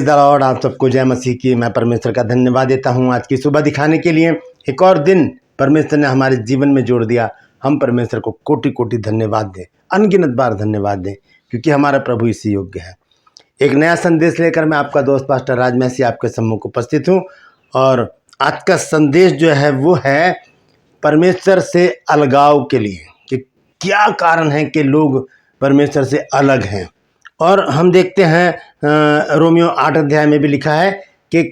The Lord. आप सबको जय मसीह की। मैं परमेश्वर का धन्यवाद देता हूँ आज की सुबह दिखाने के लिए। एक और दिन परमेश्वर ने हमारे जीवन में जोड़ दिया। हम परमेश्वर को कोटि कोटि धन्यवाद दें, अनगिनत बार धन्यवाद दें, क्योंकि हमारा प्रभु इसी योग्य है। एक नया संदेश लेकर मैं आपका दोस्त पास्टर राज मैसी आपके सम्मुख उपस्थित हूँ। और आज का संदेश जो है वो है परमेश्वर से अलगाव के लिए, कि क्या कारण है कि लोग परमेश्वर से अलग हैं। और हम देखते हैं रोमियो 8 अध्याय में भी लिखा है कि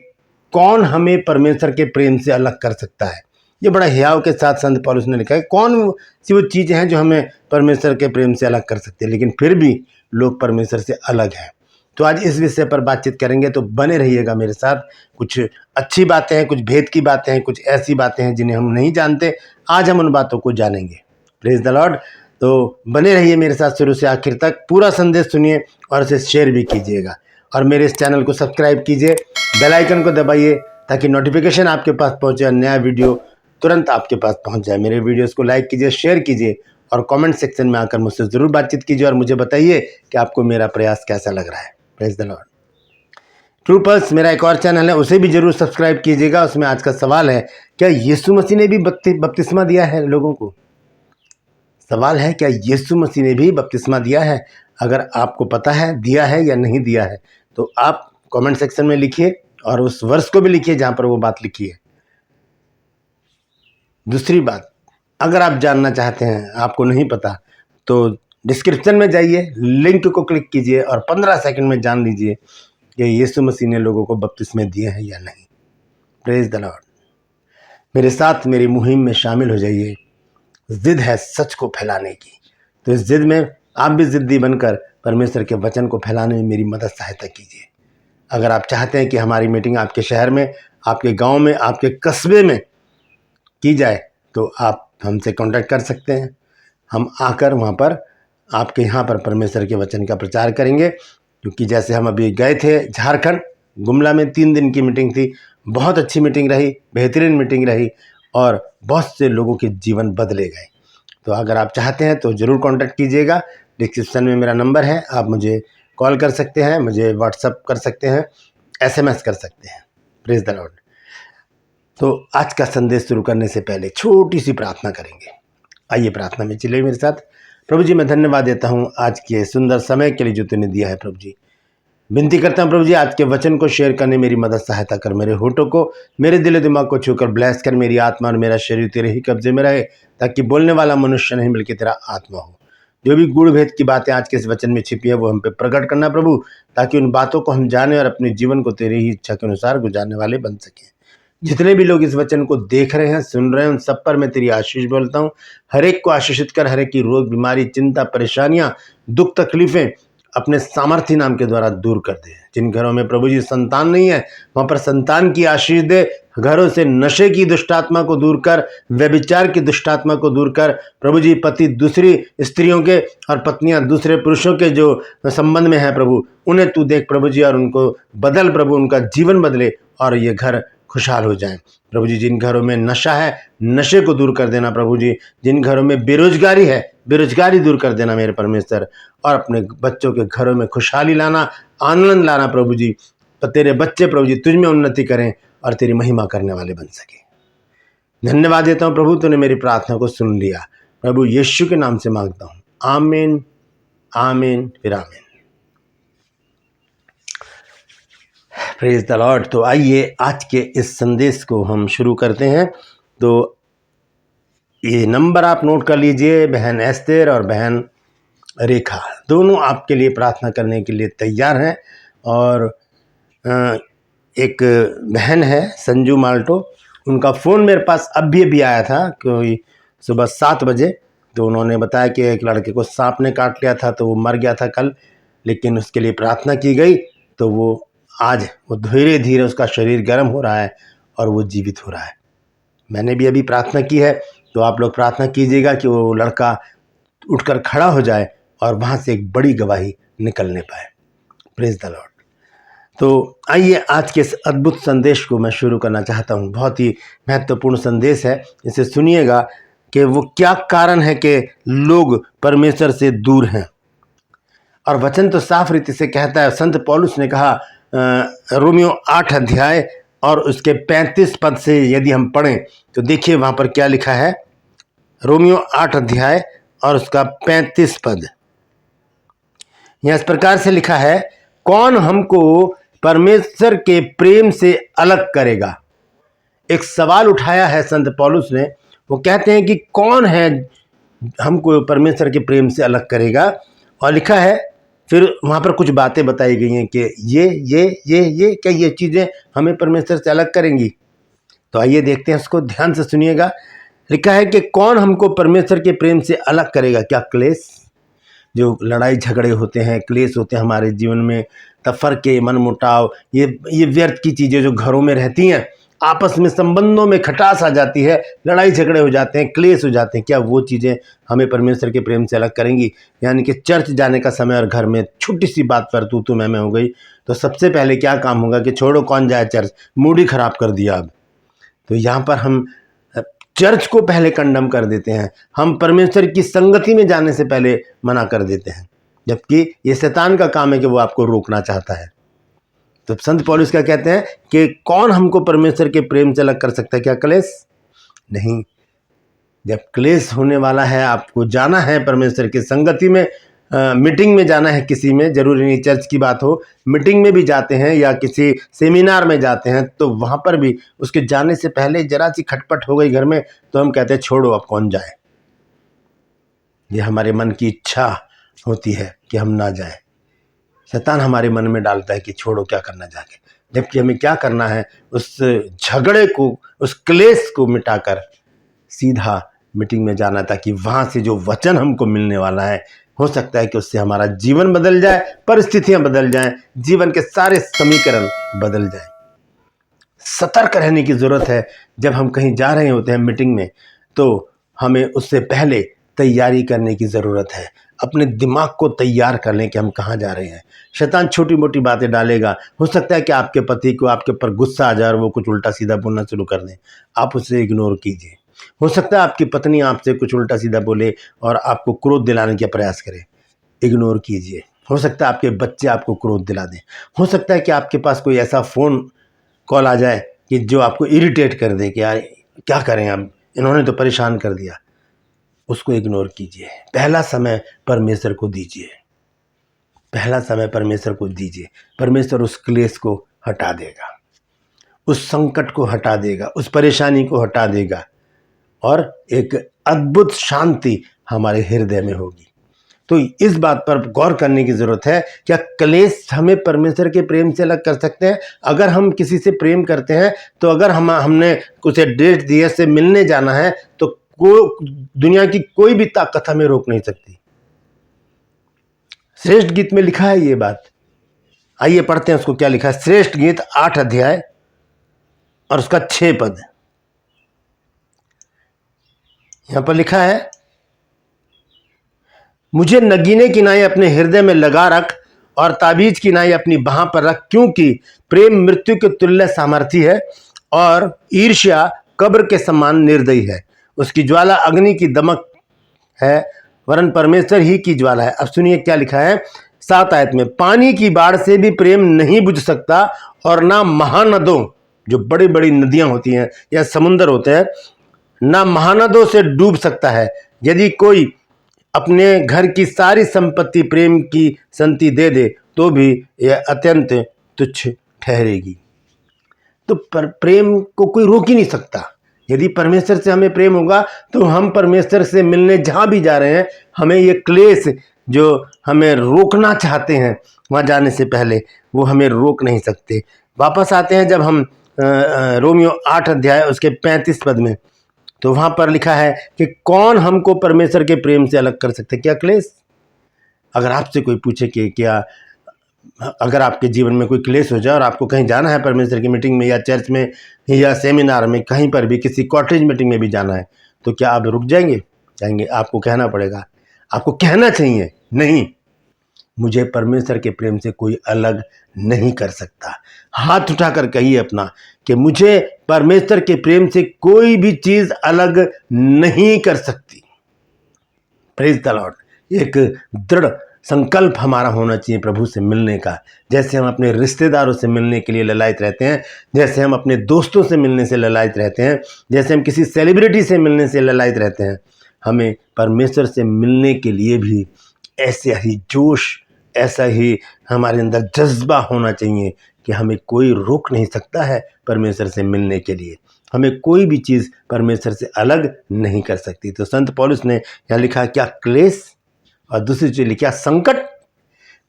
कौन हमें परमेश्वर के प्रेम से अलग कर सकता है। ये बड़ा हियाव के साथ संत पौलुस ने लिखा है, कौन सी वो चीज़ें हैं जो हमें परमेश्वर के प्रेम से अलग कर सकती है। लेकिन फिर भी लोग परमेश्वर से अलग हैं। तो आज इस विषय पर बातचीत करेंगे, तो बने रहिएगा मेरे साथ। कुछ अच्छी बातें हैं, कुछ भेद की बातें हैं, कुछ ऐसी बातें हैं जिन्हें हम नहीं जानते। आज हम उन बातों को जानेंगे। Praise the Lord. तो बने रहिए मेरे साथ शुरू से आखिर तक। पूरा संदेश सुनिए और इसे शेयर भी कीजिएगा। और मेरे इस चैनल को सब्सक्राइब कीजिए, बेल आइकन को दबाइए ताकि नोटिफिकेशन आपके पास पहुंचे और नया वीडियो तुरंत आपके पास पहुंच जाए। मेरे वीडियोस को लाइक कीजिए, शेयर कीजिए और कमेंट सेक्शन में आकर मुझसे ज़रूर बातचीत कीजिए और मुझे बताइए कि आपको मेरा प्रयास कैसा लग रहा है। Praise the Lord. True pulse मेरा एक और चैनल है, उसे भी जरूर सब्सक्राइब कीजिएगा। उसमें आज का सवाल है, क्या यीशु मसीह ने भी बपतिस्मा दिया है लोगों को? सवाल है, क्या यीशु मसीह ने भी बपतिस्मा दिया है? अगर आपको पता है दिया है या नहीं दिया है तो आप कमेंट सेक्शन में लिखिए और उस वर्ष को भी लिखिए जहां पर वो बात लिखी है। दूसरी बात, अगर आप जानना चाहते हैं, आपको नहीं पता, तो डिस्क्रिप्शन में जाइए, लिंक को क्लिक कीजिए और 15 सेकंड में जान लीजिए कि यीशु मसीह ने लोगों को बपतिस्मे दिए हैं या नहीं। Praise the Lord. मेरे साथ मेरी मुहिम में शामिल हो जाइए। जिद है सच को फैलाने की, तो इस जिद में आप भी जिद्दी बनकर परमेश्वर के वचन को फैलाने में मेरी मदद सहायता कीजिए। अगर आप चाहते हैं कि हमारी मीटिंग आपके शहर में, आपके गांव में, आपके कस्बे में की जाए, तो आप हमसे कांटेक्ट कर सकते हैं। हम आकर वहां पर आपके यहाँ पर परमेश्वर के वचन का प्रचार करेंगे। क्योंकि जैसे हम अभी गए थे झारखंड, गुमला में 3 दिन की मीटिंग थी। बहुत अच्छी मीटिंग रही, बेहतरीन मीटिंग रही और बहुत से लोगों के जीवन बदले गए। तो अगर आप चाहते हैं तो ज़रूर कांटेक्ट कीजिएगा। डिस्क्रिप्शन में मेरा नंबर है, आप मुझे कॉल कर सकते हैं, मुझे व्हाट्सअप कर सकते हैं, SMS कर सकते हैं। Praise the Lord. तो आज का संदेश शुरू करने से पहले छोटी सी प्रार्थना करेंगे। आइए प्रार्थना में चलिए मेरे साथ। प्रभु जी, मैं धन्यवाद देता हूँ आज के सुंदर समय के लिए जो तूने दिया है। प्रभु जी, विनती करता हूँ प्रभु जी, आज के वचन को शेयर करने मेरी मदद सहायता कर। मेरे होठों को, मेरे दिल दिमाग को छूकर ब्लेस कर। मेरी आत्मा और मेरा शरीर तेरे ही कब्जे में रहे, ताकि बोलने वाला मनुष्य नहीं बल्कि तेरा आत्मा हो। जो भी गूढ़ भेद की बातें आज के इस वचन में छिपी है वो हम पे प्रकट करना प्रभु, ताकि उन बातों को हम जाने और अपने जीवन को तेरी ही इच्छा के अनुसार गुजारने वाले बन सकें। जितने भी लोग इस वचन को देख रहे हैं, सुन रहे हैं, उन सब पर मैं तेरी आशीष बोलता हूँ। हर एक को आशीषित कर। हर एक की रोग, बीमारी, चिंता, परेशानियां, दुख, तकलीफें अपने सामर्थ्य नाम के द्वारा दूर कर दे। जिन घरों में प्रभु जी संतान नहीं है, वहां पर संतान की आशीष दे। घरों से नशे की दुष्टात्मा को दूर कर, व्यभिचार की दुष्टात्मा को दूर कर। प्रभु जी, पति दूसरी स्त्रियों के और पत्नियां दूसरे पुरुषों के जो संबंध में है प्रभु, उन्हें तू देख प्रभु जी और उनको बदल प्रभु, उनका जीवन बदले और ये घर खुशहाल हो जाएं। प्रभु जी, जिन घरों में नशा है, नशे को दूर कर देना प्रभु जी। जिन घरों में बेरोजगारी है, बेरोजगारी दूर कर देना मेरे परमेश्वर। और अपने बच्चों के घरों में खुशहाली लाना, आनंद लाना प्रभु जी। तो तेरे बच्चे प्रभु जी तुझ में उन्नति करें और तेरी महिमा करने वाले बन सके। धन्यवाद देता हूँ प्रभु, तूने मेरी प्रार्थना को सुन लिया। प्रभु यीशु के नाम से मांगता हूँ, आमीन, आमीन, फिर आमीन। Praise the Lord. तो आइए आज के इस संदेश को हम शुरू करते हैं। तो ये नंबर आप नोट कर लीजिए। बहन एस्तेर और बहन रेखा दोनों आपके लिए प्रार्थना करने के लिए तैयार हैं। और एक बहन है संजू माल्टो, उनका फ़ोन मेरे पास अभी आया था, कोई सुबह 7 बजे। तो उन्होंने बताया कि एक लड़के को सांप ने काट लिया था, तो वो मर गया था कल, लेकिन उसके लिए प्रार्थना की गई। तो वो आज वो धीरे धीरे उसका शरीर गर्म हो रहा है और वो जीवित हो रहा है। मैंने भी अभी प्रार्थना की है, तो आप लोग प्रार्थना कीजिएगा कि वो लड़का उठकर खड़ा हो जाए और वहाँ से एक बड़ी गवाही निकलने पाए। Praise the Lord. तो आइए आज के इस अद्भुत संदेश को मैं शुरू करना चाहता हूँ। बहुत ही महत्वपूर्ण संदेश है, इसे सुनिएगा कि वो क्या कारण है कि लोग परमेश्वर से दूर हैं। और वचन तो साफ रीति से कहता है, संत पौलुस ने कहा रोमियो 8 अध्याय और उसके 35 पद से यदि हम पढ़ें तो देखिए वहाँ पर क्या लिखा है। रोमियो 8 अध्याय और उसका 35 पद यहाँ इस प्रकार से लिखा है, कौन हमको परमेश्वर के प्रेम से अलग करेगा। एक सवाल उठाया है संत पौलुस ने। वो कहते हैं कि कौन है हमको परमेश्वर के प्रेम से अलग करेगा, और लिखा है फिर वहाँ पर कुछ बातें बताई गई हैं कि ये क्या ये चीज़ें हमें परमेश्वर से अलग करेंगी। तो आइए देखते हैं, उसको ध्यान से सुनिएगा। लिखा है कि कौन हमको परमेश्वर के प्रेम से अलग करेगा। क्या क्लेश, जो लड़ाई झगड़े होते हैं, क्लेश होते हैं हमारे जीवन में, तफरके, मनमुटाव, ये व्यर्थ की चीज़ें जो घरों में रहती हैं, आपस में संबंधों में खटास आ जाती है, लड़ाई झगड़े हो जाते हैं, क्लेश हो जाते हैं, क्या वो चीज़ें हमें परमेश्वर के प्रेम से अलग करेंगी। यानी कि चर्च जाने का समय और घर में छोटी सी बात पर तू मैं हो गई तो सबसे पहले क्या काम होगा कि छोड़ो कौन जाए चर्च, मूड ही खराब कर दिया। अब तो यहाँ पर हम चर्च को पहले कंडम कर देते हैं, हम परमेश्वर की संगति में जाने से पहले मना कर देते हैं, जबकि ये शैतान का काम है कि वो आपको रोकना चाहता है। तो संत पौलुस क्या कहते हैं कि कौन हमको परमेश्वर के प्रेम से अलग कर सकता है। क्या क्लेश? नहीं। जब क्लेश होने वाला है, आपको जाना है परमेश्वर की संगति में, मीटिंग में जाना है, किसी में, जरूरी नहीं चर्च की बात हो, मीटिंग में भी जाते हैं या किसी सेमिनार में जाते हैं, तो वहाँ पर भी उसके जाने से पहले जरा सी खटपट हो गई घर में तो हम कहते हैं छोड़ो अब कौन जाए। ये हमारे मन की इच्छा होती है कि हम ना जाए। शैतान हमारे मन में डालता है कि छोड़ो क्या करना जाके, जबकि हमें क्या करना है, उस झगड़े को, उस क्लेश को मिटाकर सीधा मीटिंग में जाना, ताकि वहाँ से जो वचन हमको मिलने वाला है, हो सकता है कि उससे हमारा जीवन बदल जाए, परिस्थितियां बदल जाएं, जीवन के सारे समीकरण बदल जाएं। सतर्क रहने की ज़रूरत है। जब हम कहीं जा रहे होते हैं मीटिंग में, तो हमें उससे पहले तैयारी करने की ज़रूरत है। अपने दिमाग को तैयार कर लें कि हम कहाँ जा रहे हैं। शैतान छोटी मोटी बातें डालेगा, हो सकता है कि आपके पति को आपके ऊपर गुस्सा आ जाए और वो कुछ उल्टा सीधा बोलना शुरू कर दें, आप उसे इग्नोर कीजिए। हो सकता है आपकी पत्नी आपसे कुछ उल्टा सीधा बोले और आपको क्रोध दिलाने का प्रयास करे, इग्नोर कीजिए। हो सकता है आपके बच्चे आपको क्रोध दिला दें। हो सकता है कि आपके पास कोई ऐसा फ़ोन कॉल आ जाए कि जो आपको इरिटेट कर दे कि यार क्या करें, अब इन्होंने तो परेशान कर दिया। उसको इग्नोर कीजिए। पहला समय परमेश्वर को दीजिए, पहला समय परमेश्वर को दीजिए। परमेश्वर उस क्लेश को हटा देगा, उस संकट को हटा देगा, उस परेशानी को हटा देगा, और एक अद्भुत शांति हमारे हृदय में होगी। तो इस बात पर गौर करने की ज़रूरत है, क्या क्लेश हमें परमेश्वर के प्रेम से अलग कर सकते हैं? अगर हम किसी से प्रेम करते हैं तो अगर हमने उसे डेट दी है, से मिलने जाना है, तो दुनिया की कोई भी ताकत हमें रोक नहीं सकती। श्रेष्ठ गीत में लिखा है ये बात। आइए पढ़ते हैं उसको, क्या लिखा है। श्रेष्ठ गीत 8 अध्याय और उसका 6 पद। यहां पर लिखा है, मुझे नगीने की नाई अपने हृदय में लगा रख और ताबीज की नाई अपनी बाह पर रख, क्योंकि प्रेम मृत्यु के तुल्य सामर्थी है और ईर्ष्या कब्र के समान निर्दयी है। उसकी ज्वाला अग्नि की दमक है, वरन परमेश्वर ही की ज्वाला है। अब सुनिए क्या लिखा है 7 आयत में, पानी की बाढ़ से भी प्रेम नहीं बुझ सकता, और ना महानदों, जो बड़ी बड़ी नदियां होती हैं या समुद्र होते हैं, ना महानदों से डूब सकता है। यदि कोई अपने घर की सारी संपत्ति प्रेम की संति दे दे तो भी यह अत्यंत तुच्छ ठहरेगी। तो प्रेम को कोई रोक ही नहीं सकता। यदि परमेश्वर से हमें प्रेम होगा तो हम परमेश्वर से मिलने जहाँ भी जा रहे हैं, हमें ये क्लेश जो हमें रोकना चाहते हैं वहाँ जाने से पहले, वो हमें रोक नहीं सकते। वापस आते हैं जब हम रोमियो 8 अध्याय उसके 35 पद में, तो वहाँ पर लिखा है कि कौन हमको परमेश्वर के प्रेम से अलग कर सकते। क्या क्लेश? अगर आपसे कोई पूछे कि क्या, अगर आपके जीवन में कोई क्लेश हो जाए और आपको कहीं जाना है परमेश्वर की मीटिंग में या चर्च में या सेमिनार में, कहीं पर भी, किसी कॉटेज मीटिंग में भी जाना है, तो क्या आप रुक जाएंगे? जाएंगे? आपको कहना पड़ेगा, आपको कहना चाहिए, नहीं, मुझे परमेश्वर के प्रेम से कोई अलग नहीं कर सकता। हाथ उठाकर कहिए अपना कि मुझे परमेश्वर के प्रेम से कोई भी चीज अलग नहीं कर सकती। Praise the Lord. एक दृढ़ संकल्प हमारा होना चाहिए प्रभु से मिलने का। जैसे हम अपने रिश्तेदारों से मिलने के लिए ललायत रहते हैं, जैसे हम अपने दोस्तों से मिलने से ललायत रहते हैं, जैसे हम किसी सेलिब्रिटी से मिलने से ललायत रहते हैं, हमें परमेश्वर से मिलने के लिए भी ऐसे ही जोश, ऐसा ही हमारे अंदर जज्बा होना चाहिए कि हमें कोई रोक नहीं सकता है परमेश्वर से मिलने के लिए। हमें कोई भी चीज़ परमेश्वर से अलग नहीं कर सकती। तो संत पौलुस ने यहाँ लिखा क्या क्लेश, और दूसरी चीज़ लिखा संकट।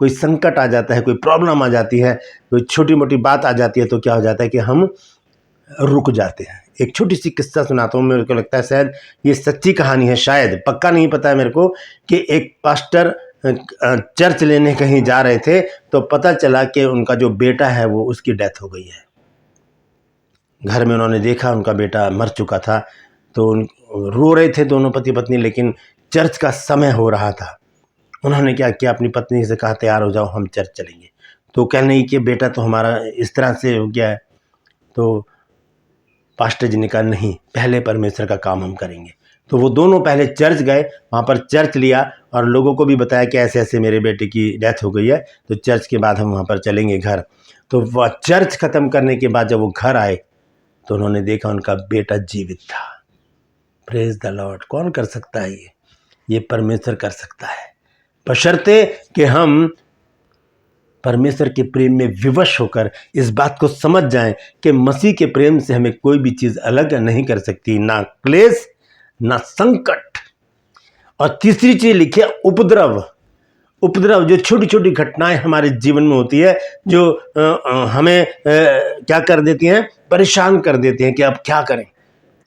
कोई संकट आ जाता है, कोई प्रॉब्लम आ जाती है, कोई छोटी मोटी बात आ जाती है तो क्या हो जाता है कि हम रुक जाते हैं। एक छोटी सी किस्सा सुनाता हूँ, मेरे को लगता है शायद ये सच्ची कहानी है, शायद पक्का नहीं पता है मेरे को, कि एक पास्टर चर्च लेने कहीं जा रहे थे तो पता चला कि उनका जो बेटा है वो उसकी डेथ हो गई है। घर में उन्होंने देखा उनका बेटा मर चुका था, तो रो रहे थे दोनों पति पत्नी, लेकिन चर्च का समय हो रहा था। उन्होंने क्या किया, अपनी पत्नी से कहा तैयार हो जाओ हम चर्च चलेंगे। तो कहने नहीं कि बेटा तो हमारा इस तरह से हो गया है। तो पास्टर जी ने कहा नहीं, पहले परमेश्वर का काम हम करेंगे। तो वो दोनों पहले चर्च गए, वहाँ पर चर्च लिया और लोगों को भी बताया कि ऐसे ऐसे मेरे बेटे की डेथ हो गई है, तो चर्च के बाद हम वहाँ पर चलेंगे घर। तो वह चर्च ख़त्म करने के बाद जब वो घर आए तो उन्होंने देखा उनका बेटा जीवित था। Praise the Lord. कौन कर सकता है ये परमेश्वर कर सकता है, बशर्ते कि हम परमेश्वर के प्रेम में विवश होकर इस बात को समझ जाएं कि मसीह के प्रेम से हमें कोई भी चीज़ अलग नहीं कर सकती, ना क्लेश ना संकट। और तीसरी चीज लिखी है उपद्रव। उपद्रव जो छोटी छोटी घटनाएं हमारे जीवन में होती है, जो हमें क्या कर देती हैं, परेशान कर देती हैं कि अब क्या करें।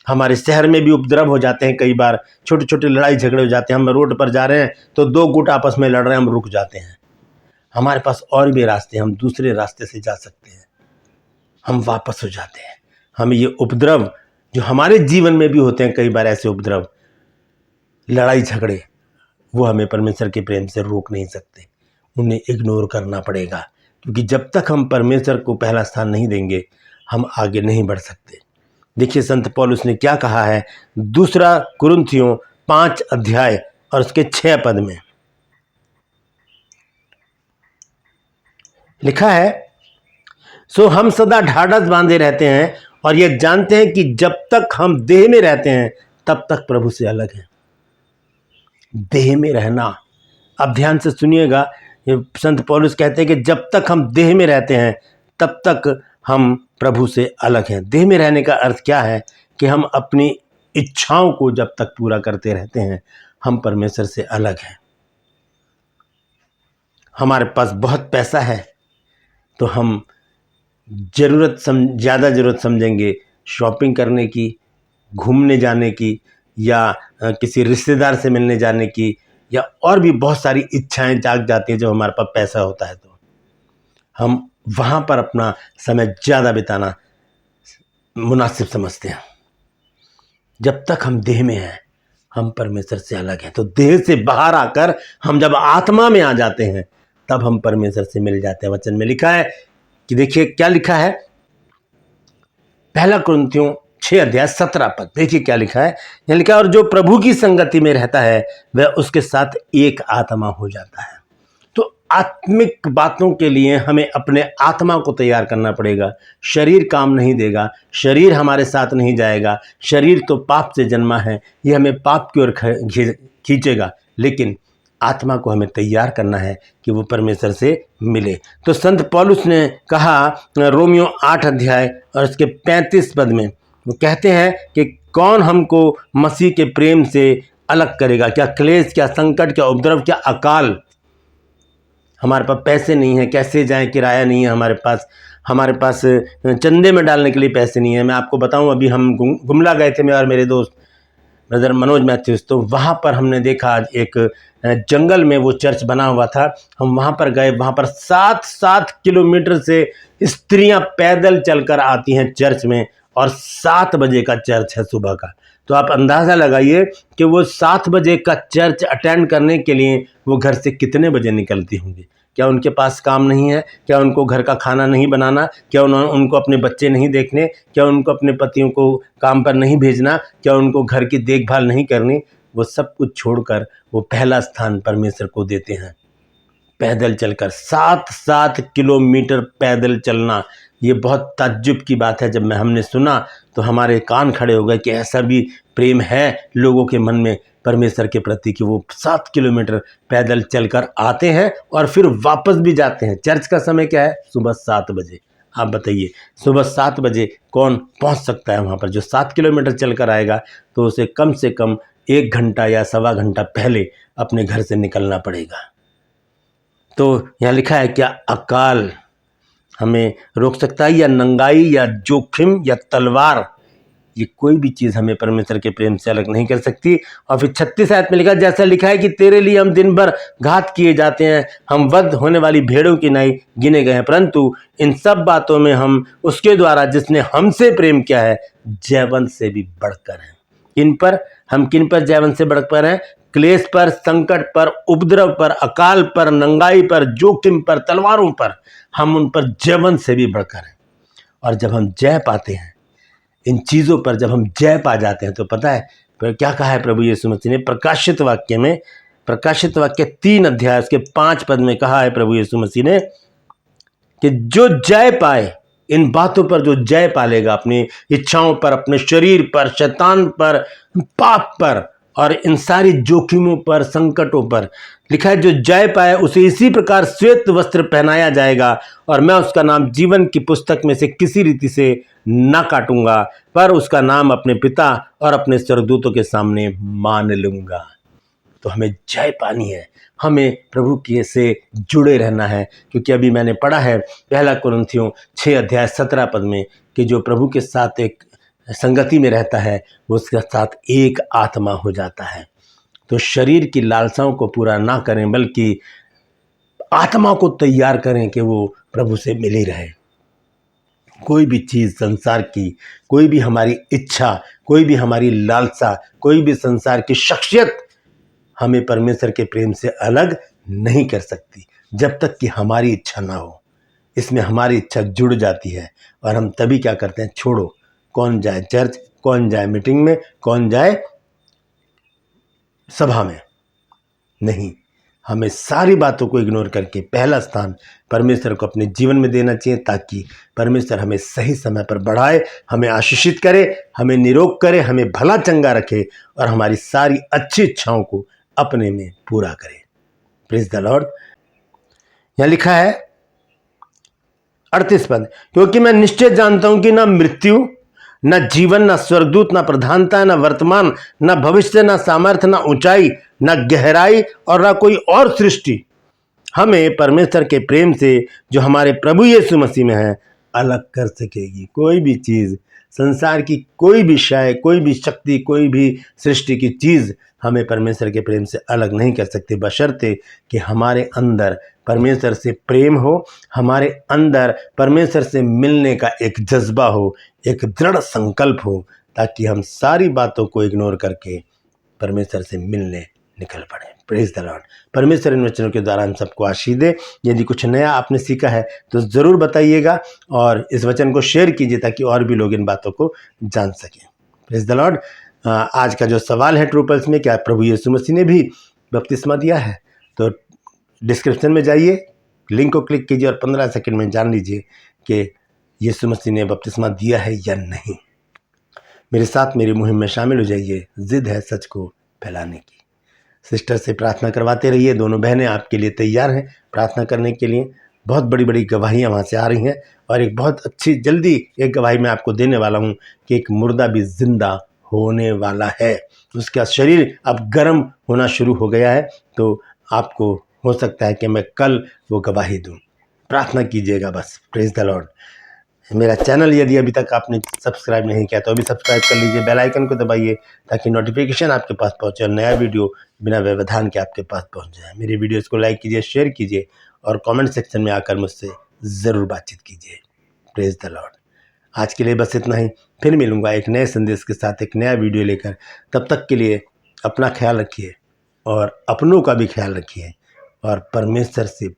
हमारे शहर में भी उपद्रव हो जाते हैं, कई बार छोटे छोटे लड़ाई झगड़े हो जाते हैं। हम रोड पर जा रहे हैं तो दो गुट आपस में लड़ रहे हैं, हम रुक जाते हैं। हमारे पास और भी रास्ते, हम दूसरे रास्ते से जा सकते हैं, हम वापस हो जाते हैं। हमें ये उपद्रव जो हमारे जीवन में भी होते हैं, कई बार ऐसे उपद्रव, लड़ाई झगड़े, वो हमें परमेश्वर के प्रेम से रोक नहीं सकते, उन्हें इग्नोर करना पड़ेगा। क्योंकि जब तक हम परमेश्वर को पहला स्थान नहीं देंगे हम आगे नहीं बढ़ सकते। देखिए संत पौलुस ने क्या कहा है, दूसरा कुरिन्थियों 5 अध्याय और उसके 6 पद में लिखा है, सो हम सदा ढाढ़स बांधे रहते हैं और ये जानते हैं कि जब तक हम देह में रहते हैं तब तक प्रभु से अलग हैं। देह में रहना, अब ध्यान से सुनिएगा, ये संत पौलुस कहते हैं कि जब तक हम देह में रहते हैं तब तक हम प्रभु से अलग हैं। देह में रहने का अर्थ क्या है कि हम अपनी इच्छाओं को जब तक पूरा करते रहते हैं हम परमेश्वर से अलग हैं। हमारे पास बहुत पैसा है तो हम ज़्यादा ज़रूरत समझेंगे शॉपिंग करने की, घूमने जाने की, या किसी रिश्तेदार से मिलने जाने की, या और भी बहुत सारी इच्छाएं जाग जाती हैं। जब हमारे पास पैसा होता है तो हम वहाँ पर अपना समय ज़्यादा बिताना मुनासिब समझते हैं। जब तक हम देह में हैं हम परमेश्वर से अलग हैं। तो देह से बाहर आकर हम जब आत्मा में आ जाते हैं तब हम परमेश्वर से मिल जाते हैं। वचन में लिखा है कि देखिए क्या लिखा है, पहला कुरिन्थियों 6 अध्याय 17 पद, देखिए क्या लिखा है। यहाँ लिखा है, और जो प्रभु की संगति में रहता है वह उसके साथ एक आत्मा हो जाता है। तो आत्मिक बातों के लिए हमें अपने आत्मा को तैयार करना पड़ेगा। शरीर काम नहीं देगा, शरीर हमारे साथ नहीं जाएगा। शरीर तो पाप से जन्मा है, ये हमें पाप की ओर खींचेगा, लेकिन आत्मा को हमें तैयार करना है कि वो परमेश्वर से मिले। तो संत पौलुस ने कहा रोमियो 8 अध्याय और उसके 35 पद में, वो कहते हैं कि कौन हमको मसीह के प्रेम से अलग करेगा, क्या क्लेश, क्या संकट, क्या उपद्रव, क्या अकाल। हमारे पास पैसे नहीं है, कैसे जाएं, किराया नहीं है हमारे पास चंदे में डालने के लिए पैसे नहीं है। मैं आपको बताऊं, अभी हम गुमला गए थे, मैं और मेरे दोस्त ब्रदर मनोज मैथ्यूस, तो वहाँ पर हमने देखा एक जंगल में वो चर्च बना हुआ था। हम वहाँ पर गए, वहाँ पर 7-7 किलोमीटर से स्त्रियाँ पैदल चलकर आती हैं चर्च में, और 7 बजे का चर्च है सुबह का। तो आप अंदाज़ा लगाइए कि वो 7 बजे का चर्च अटेंड करने के लिए वो घर से कितने बजे निकलती होंगी। क्या उनके पास काम नहीं है? क्या उनको घर का खाना नहीं बनाना? क्या उनको अपने बच्चे नहीं देखने? क्या उनको अपने पतियों को काम पर नहीं भेजना? क्या उनको घर की देखभाल नहीं करनी? वो सब कुछ छोड़कर वो पहला स्थान परमेश्वर को देते हैं। पैदल चलकर 7 किलोमीटर पैदल चलना, ये बहुत ताज्जुब की बात है। जब हमने सुना तो हमारे कान खड़े हो गए कि ऐसा भी प्रेम है लोगों के मन में परमेश्वर के प्रति कि वो 7 किलोमीटर पैदल चलकर आते हैं और फिर वापस भी जाते हैं। चर्च का समय क्या है? सुबह 7 बजे। आप बताइए, सुबह 7 बजे कौन पहुंच सकता है वहाँ पर? जो 7 किलोमीटर चलकर आएगा तो उसे कम से कम 1 घंटा या सवा घंटा पहले अपने घर से निकलना पड़ेगा। तो यहाँ लिखा है, क्या अकाल हमें रोक सकता है, या नंगाई, या जोखिम, या तलवार? ये कोई भी चीज़ हमें परमेश्वर के प्रेम से अलग नहीं कर सकती। और फिर 36 आयत में लिखा, जैसा लिखा है कि तेरे लिए हम दिन भर घात किए जाते हैं, हम वध होने वाली भेड़ों की नाई गिने गए हैं, परंतु इन सब बातों में हम उसके द्वारा जिसने हमसे प्रेम किया है जयवंत से भी बढ़कर हैं। किन पर? हम किन पर जयवंत से बढ़कर हैं? क्लेश पर, संकट पर, उपद्रव पर, अकाल पर, नंगाई पर, जोखिम पर, तलवारों पर, हम उन पर जयवंत से भी बढ़कर हैं। और जब हम जय पाते हैं इन चीज़ों पर, जब हम जय पा जाते हैं तो पता है फिर क्या कहा है प्रभु यीशु मसीह ने? प्रकाशित वाक्य में, प्रकाशित वाक्य 3 अध्याय उसके 5 पद में कहा है प्रभु यीशु मसीह ने कि जो जय पाए, इन बातों पर जो जय पालेगा, अपनी इच्छाओं पर, अपने शरीर पर, शैतान पर, पाप पर और इन सारी जोखिमों पर, संकटों पर, लिखा है जो जय पाए उसे इसी प्रकार श्वेत वस्त्र पहनाया जाएगा और मैं उसका नाम जीवन की पुस्तक में से किसी रीति से न काटूंगा, पर उसका नाम अपने पिता और अपने स्वर्गदूतों के सामने मान लूंगा। तो हमें जय पानी है, हमें प्रभु के से जुड़े रहना है, क्योंकि अभी मैंने पढ़ा है 1 कुरिन्थियों 6 अध्याय 17 पद में कि जो प्रभु के साथ एक संगति में रहता है वो उसके साथ एक आत्मा हो जाता है। तो शरीर की लालसाओं को पूरा ना करें, बल्कि आत्मा को तैयार करें कि वो प्रभु से मिली रहे। कोई भी चीज़ संसार की, कोई भी हमारी इच्छा, कोई भी हमारी लालसा, कोई भी संसार की शख्सियत हमें परमेश्वर के प्रेम से अलग नहीं कर सकती, जब तक कि हमारी इच्छा ना हो। इसमें हमारी इच्छा जुड़ जाती है और हम तभी क्या करते हैं? छोड़ो, कौन जाए चर्च, कौन जाए मीटिंग में, कौन जाए सभा में? नहीं, हमें सारी बातों को इग्नोर करके पहला स्थान परमेश्वर को अपने जीवन में देना चाहिए, ताकि परमेश्वर हमें सही समय पर बढ़ाए, हमें आशीषित करे, हमें निरोग करे, हमें भला चंगा रखे और हमारी सारी अच्छी इच्छाओं को अपने में पूरा करे। Praise the Lord. यहां लिखा है 38 पद, क्योंकि मैं निश्चय जानता हूं कि ना मृत्यु, न जीवन, न स्वर्गदूत, न प्रधानता, न वर्तमान, न भविष्य, न सामर्थ्य, न ऊंचाई, न गहराई और न कोई और सृष्टि हमें परमेश्वर के प्रेम से जो हमारे प्रभु यीशु मसीह में है अलग कर सकेगी। कोई भी चीज़, संसार की कोई भी शय, कोई भी शक्ति, कोई भी सृष्टि की चीज़ हमें परमेश्वर के प्रेम से अलग नहीं कर सकती, बशर्ते कि हमारे अंदर परमेश्वर से प्रेम हो, हमारे अंदर परमेश्वर से मिलने का एक जज्बा हो, एक दृढ़ संकल्प हो, ताकि हम सारी बातों को इग्नोर करके परमेश्वर से मिलने निकल पड़े। Praise the Lord. परमेश्वर इन वचनों के द्वारा हम सबको आशीष दे। यदि कुछ नया आपने सीखा है तो ज़रूर बताइएगा और इस वचन को शेयर कीजिए ताकि और भी लोग इन बातों को जान सकें। Praise the Lord. आज का जो सवाल है ट्रू पल्स में, क्या प्रभु यीशु मसीह ने भी बपतिस्मा दिया है? तो डिस्क्रिप्शन में जाइए, लिंक को क्लिक कीजिए और 15 सेकंड में जान लीजिए कि यीशु मसीह ने बपतिस्मा दिया है या नहीं। मेरे साथ मेरी मुहिम में शामिल हो जाइए। जिद है सच को फैलाने की। सिस्टर से प्रार्थना करवाते रहिए। दोनों बहनें आपके लिए तैयार हैं प्रार्थना करने के लिए। बहुत बड़ी बड़ी गवाहियाँ वहाँ से आ रही हैं और एक बहुत अच्छी जल्दी एक गवाही मैं आपको देने वाला हूँ कि एक मुर्दा भी जिंदा होने वाला है। उसका शरीर अब गर्म होना शुरू हो गया है, तो आपको हो सकता है कि मैं कल वो गवाही दूँ। प्रार्थना कीजिएगा बस। Praise the Lord. मेरा चैनल यदि अभी तक आपने सब्सक्राइब नहीं किया तो अभी सब्सक्राइब कर लीजिए, बेल आइकन को दबाइए ताकि नोटिफिकेशन आपके पास पहुंचे और नया वीडियो बिना व्यवधान के आपके पास पहुंच जाए। मेरी वीडियोस को लाइक कीजिए, शेयर कीजिए और कमेंट सेक्शन में आकर मुझसे ज़रूर बातचीत कीजिए। Praise the Lord. आज के लिए बस इतना ही। फिर मिलूंगा एक नए संदेश के साथ, एक नया वीडियो लेकर। तब तक के लिए अपना ख्याल रखिए और अपनों का भी ख्याल रखिए और परमेश्वर से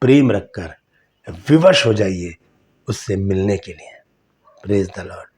प्रेम रखकर विवश हो जाइए उससे मिलने के लिए। Praise the Lord.